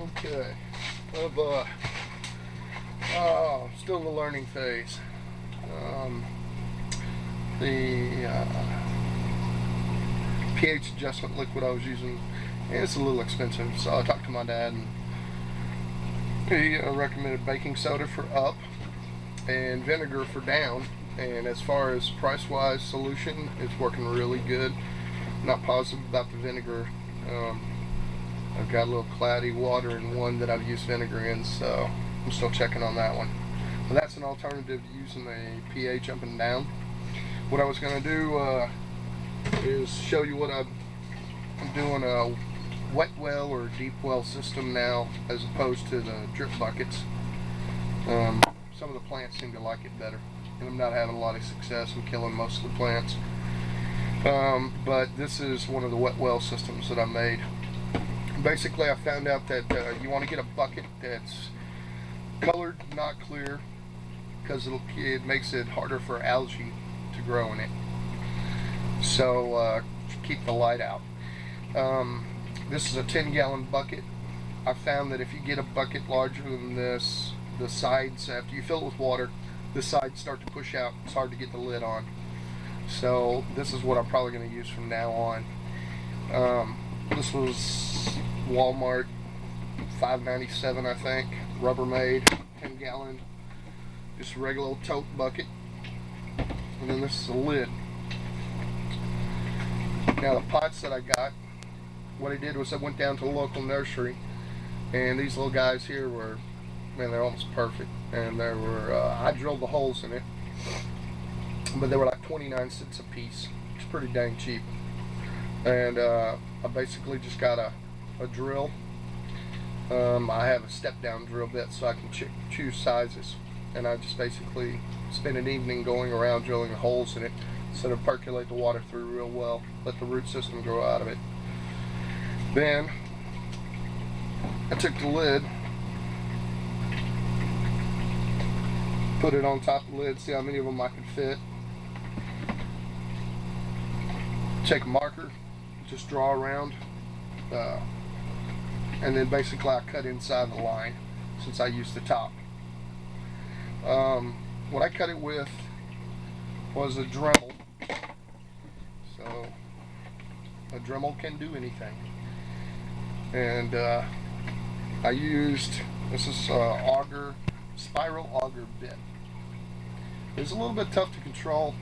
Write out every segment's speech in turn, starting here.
Okay. Still in the learning phase. The pH adjustment liquid I was using, it's a little expensive, so I talked to my dad, and he recommended baking soda for up and vinegar for down. And as far as price-wise solution, it's working really good. I'm not positive about the vinegar. I've got a little cloudy water in one that I've used vinegar in, so I'm still checking on that one. But that's an alternative to using a pH up and down. What I was going to do is show you what I'm doing a wet well or deep well system now, as opposed to the drip buckets. Some of the plants seem to like it better, and I'm not having a lot of success in killing most of the plants. But this is one of the wet well systems that I made. Basically, I found out that you want to get a bucket that's colored, not clear, because it makes it harder for algae to grow in it. So keep the light out. This is a 10-gallon bucket. I found that if you get a bucket larger than this, the sides, after you fill it with water, the sides start to push out. It's hard to get the lid on. So this is what I'm probably going to use from now on. This was Walmart, $5.97 I think, Rubbermaid, 10-gallon, just a regular old tote bucket. And then this is a lid. Now the pots that I got, what I did was I went down to the local nursery, and these little guys here were, man, they're almost perfect. And they were, I drilled the holes in it, but they were like 29 cents a piece. It's pretty dang cheap. And I basically just got a drill. I have a step down drill bit so I can choose sizes, and I just basically spend an evening going around drilling holes in it, so to percolate the water through real well, let the root system grow out of it. Then I took the lid, put it on top of the lid, see how many of them I could fit. Take a marker, just draw around, and then basically I cut inside the line since I used the top. What I cut it with was a Dremel. So a Dremel can do anything. And I used, this is auger, spiral auger bit. It's a little bit tough to control,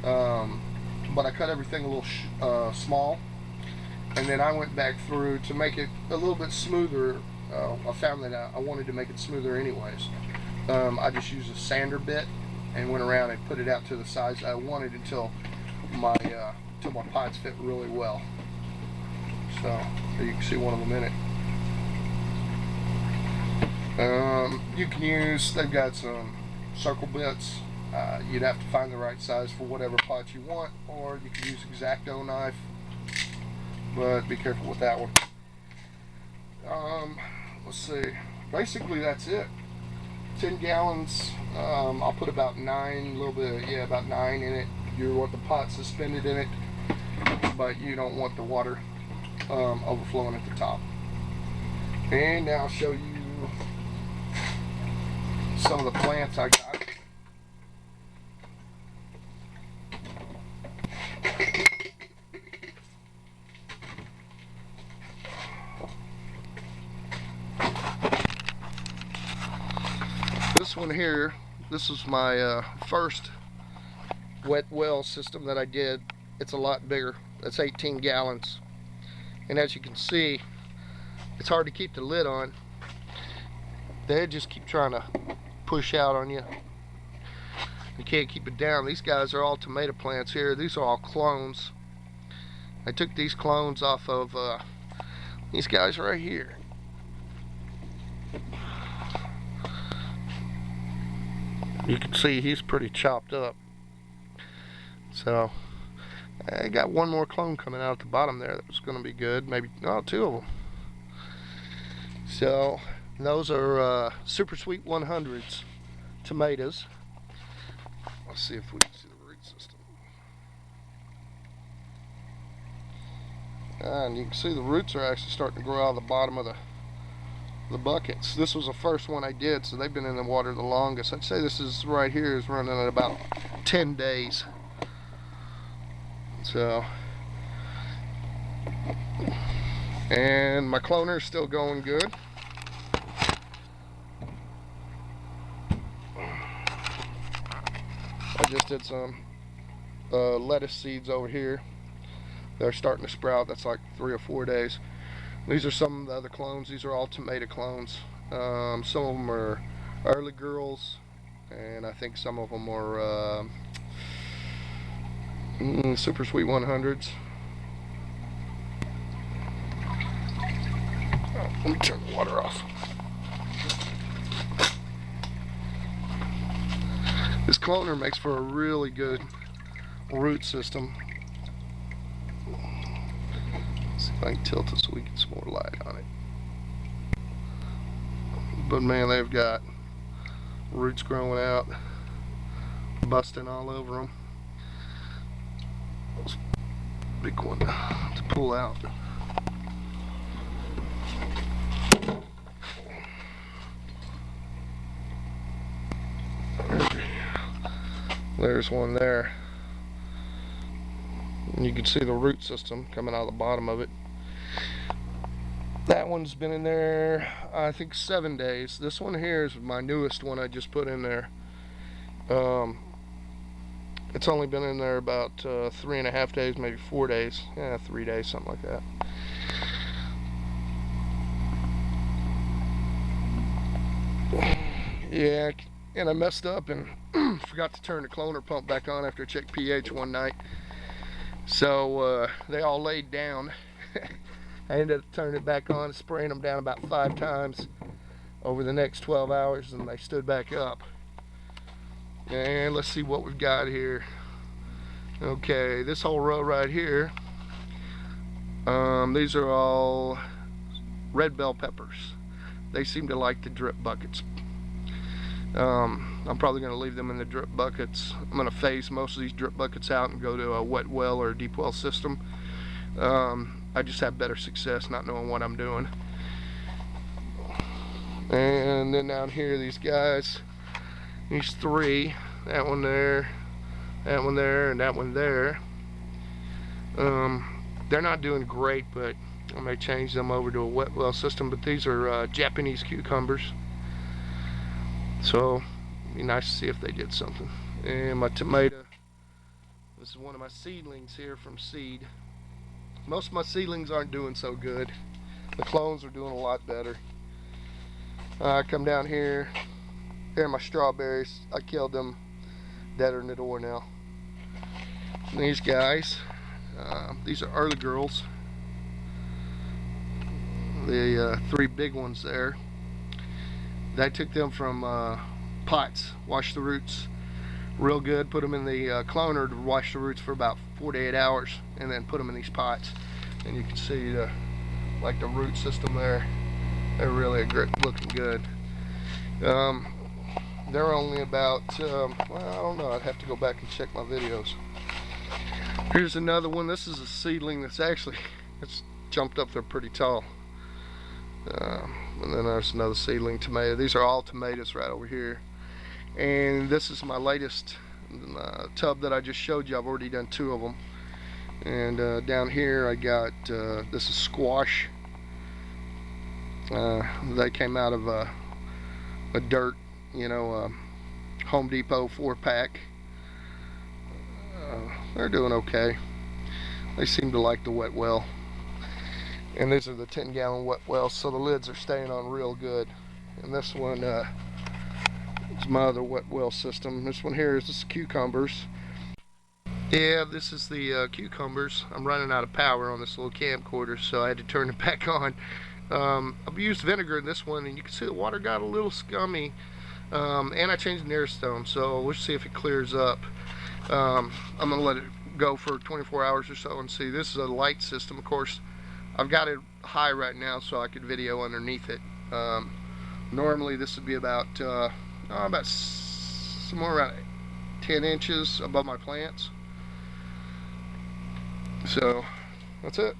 but I cut everything a little small, and then I went back through to make it a little bit smoother. I found that I wanted to make it smoother anyways. I just used a sander bit and went around and put it out to the size I wanted until my pots fit really well. So you can see one of them in it. You can use, they've got some circle bits. You'd have to find the right size for whatever pot you want, or you can use X-Acto knife, but be careful with that one. Let's see, basically that's it. 10 gallons, I'll put about 9, about 9 in it. You want the pot suspended in it, but you don't want the water overflowing at the top. And now I'll show you some of the plants I got. This one here, this is my first wet well system that I did. It's a lot bigger. That's 18 gallons. And as you can see, it's hard to keep the lid on. They just keep trying to push out on you. You can't keep it down. These guys are all tomato plants here. These are all clones. I took these clones off of these guys right here. You can see he's pretty chopped up. So I got one more clone coming out at the bottom there that was going to be good. Maybe, no, 2 of them. So those are Super Sweet 100s tomatoes. Let's see if we can see the root system. And you can see the roots are actually starting to grow out of the bottom of the buckets. This was the first one I did, so they've been in the water the longest. I'd say this is right here is running at about 10 days. So, and my cloner is still going good. I just did some lettuce seeds over here. They're starting to sprout. That's like 3 or 4 days. These are some of the other clones. These are all tomato clones. Some of them are early girls, and I think some of them are super sweet 100s. Oh, let me turn the water off. This cloner makes for a really good root system. Let's see if I can tilt it so we get some more light on it. But man, they've got roots growing out, busting all over them. Big one to pull out. There's one there. And you can see the root system coming out of the bottom of it. That one's been in there, I think, 7 days. This one here is my newest one I just put in there. It's only been in there about 3.5 days, maybe 4 days. Yeah, 3 days, something like that. Yeah, and I messed up and forgot to turn the cloner pump back on after I checked pH one night. So they all laid down. I ended up turning it back on, spraying them down about 5 times over the next 12 hours, and they stood back up. And let's see what we've got here. Okay, this whole row right here, these are all red bell peppers. They seem to like the drip buckets. I'm probably going to leave them in the drip buckets. I'm going to phase most of these drip buckets out and go to a wet well or a deep well system. I just have better success not knowing what I'm doing. And then down here, these guys, these 3, that one there, that one there, and that one there. They're not doing great, but I may change them over to a wet well system. But these are Japanese cucumbers, so it'd be nice to see if they did something. And my tomato, this is one of my seedlings here from seed. Most of my seedlings aren't doing so good. The clones are doing a lot better. I come down here, here are my strawberries. I killed them, dead in the door now. And these guys, these are early girls. The 3 big ones there. I took them from pots, washed the roots real good, put them in the cloner to wash the roots for about 48 hours, and then put them in these pots. And you can see the root system there. They're really looking good. They're only about, well, I don't know, I'd have to go back and check my videos. Here's another one. This is a seedling that's actually, it's jumped up there pretty tall. And then there's another seedling tomato. These are all tomatoes right over here. And this is my latest tub that I just showed you. I've already done 2 of them. And down here I got, this is squash. They came out of a dirt, you know, Home Depot 4-pack. They're doing okay. They seem to like the wet well. And these are the 10-gallon wet wells, so the lids are staying on real good. And this one is my other wet well system. This one here is just cucumbers. Yeah, this is the cucumbers. I'm running out of power on this little camcorder, so I had to turn it back on. I've used vinegar in this one, and you can see the water got a little scummy. And I changed the near stone, so we'll see if it clears up. I'm going to let it go for 24 hours or so and see. This is a light system, of course. I've got it high right now so I could video underneath it. Normally this would be about somewhere around 10 inches above my plants. So that's it.